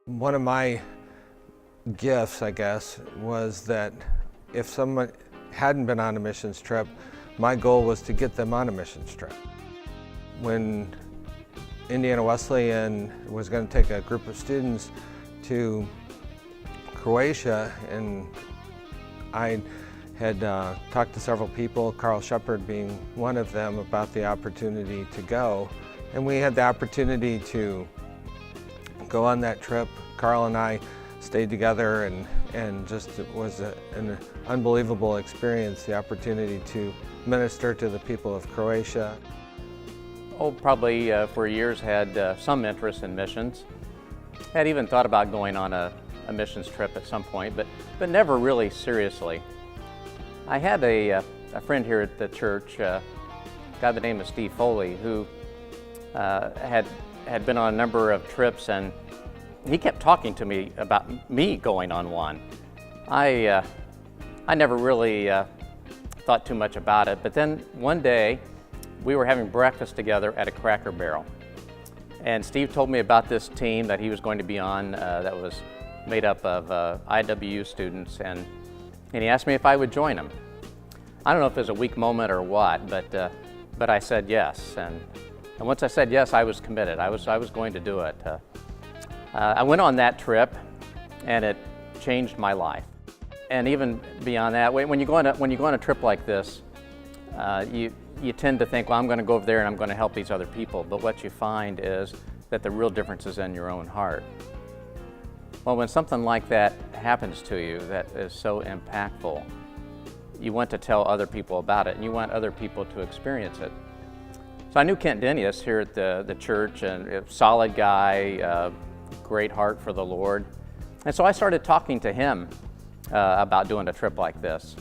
One of my gifts, I guess, was that if someone hadn't been on a missions trip, my goal was to get them on a missions trip. When Indiana Wesleyan was going to take a group of students to Croatia, and I had talked to several people, Carl Shepard being one of them, about the opportunity to go. And we had the opportunity to go on that trip. Carl and I stayed together, and just it was an unbelievable experience, the opportunity to minister to the people of Croatia. Probably for years had some interest in missions. Had even thought about going on a missions trip at some point, but never really seriously. I had a friend here at the church, a guy by the name of Steve Foley, who had been on a number of trips, and he kept talking to me about me going on one. I never really thought too much about it, but then one day we were having breakfast together at a Cracker Barrel, and Steve told me about this team that he was going to be on that was made up of IWU students, and he asked me if I would join him. I don't know if it was a weak moment or what, but I said yes, and once I said yes, I was committed. I was going to do it. I went on that trip, and it changed my life. And even beyond that, when you go on a trip like this, you tend to think, well, I'm going to go over there and I'm going to help these other people. But what you find is that the real difference is in your own heart. Well, when something like that happens to you that is so impactful, you want to tell other people about it, and you want other people to experience it. So I knew Kent Denius here at the church, and a solid guy, great heart for the Lord. And so I started talking to him about doing a trip like this.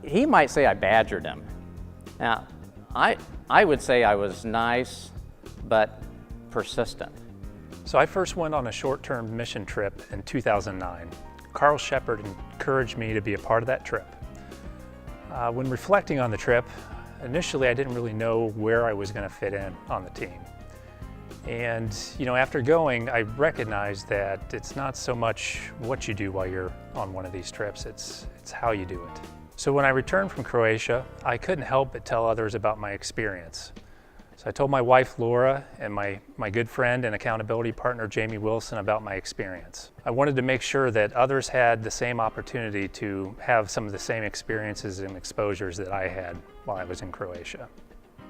He might say I badgered him. Now, I would say I was nice, but persistent. So I first went on a short-term mission trip in 2009. Carl Shepard encouraged me to be a part of that trip. When reflecting on the trip, initially I didn't really know where I was going to fit in on the team. And after going, I recognized that it's not so much what you do while you're on one of these trips, it's how you do it. So when I returned from Croatia, I couldn't help but tell others about my experience. So I told my wife Laura and my good friend and accountability partner Jamie Wilson about my experience. I wanted to make sure that others had the same opportunity to have some of the same experiences and exposures that I had while I was in Croatia.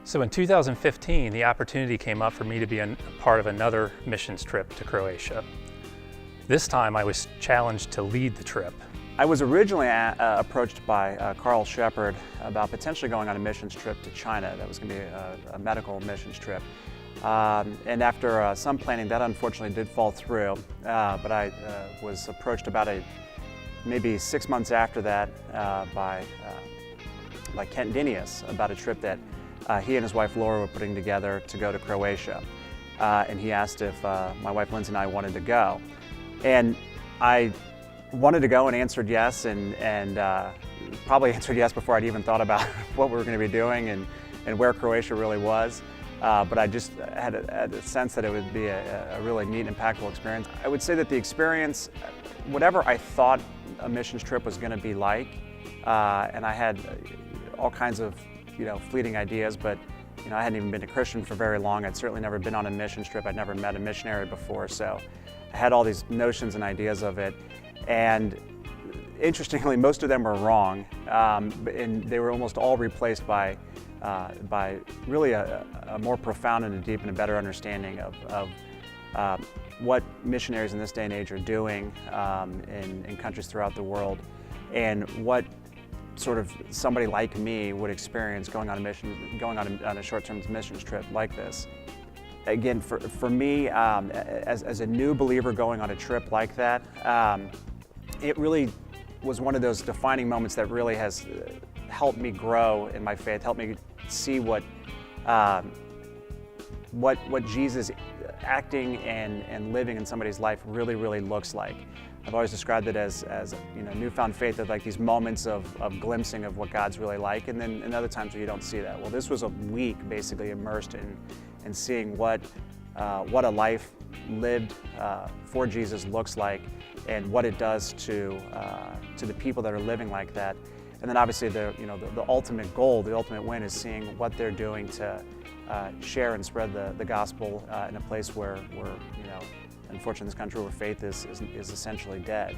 So in 2015, the opportunity came up for me to be a part of another missions trip to Croatia. This time I was challenged to lead the trip. I was originally approached by Carl Shepard about potentially going on a missions trip to China. That was going to be a medical missions trip. And after some planning, that unfortunately did fall through. But I was approached about maybe 6 months after that by Kent Denius about a trip that he and his wife Laura were putting together to go to Croatia. And he asked if my wife Lindsay and I wanted to go. And I wanted to go and answered yes, and probably answered yes before I'd even thought about what we were going to be doing and where Croatia really was. But I just had a sense that it would be a really neat, impactful experience. I would say that the experience, whatever I thought a missions trip was going to be like, and I had all kinds of fleeting ideas, but I hadn't even been a Christian for very long. I'd certainly never been on a missions trip. I'd never met a missionary before, so I had all these notions and ideas of it. And interestingly, most of them were wrong, and they were almost all replaced by really a more profound and a deep and a better understanding of what missionaries in this day and age are doing in countries throughout the world, and what sort of somebody like me would experience going on a short-term missions trip like this. Again, for me, as a new believer going on a trip like that, it really was one of those defining moments that really has helped me grow in my faith, helped me see what Jesus acting and living in somebody's life really looks like. I've always described it as newfound faith, of like these moments of glimpsing of what God's really like, and then in other times where you don't see that. Well, this was a week basically immersed in seeing what a life lived for Jesus looks like and what it does to the people that are living like that. And then obviously the ultimate goal, the ultimate win is seeing what they're doing to share and spread the gospel in a place where unfortunately in this country where faith is essentially dead.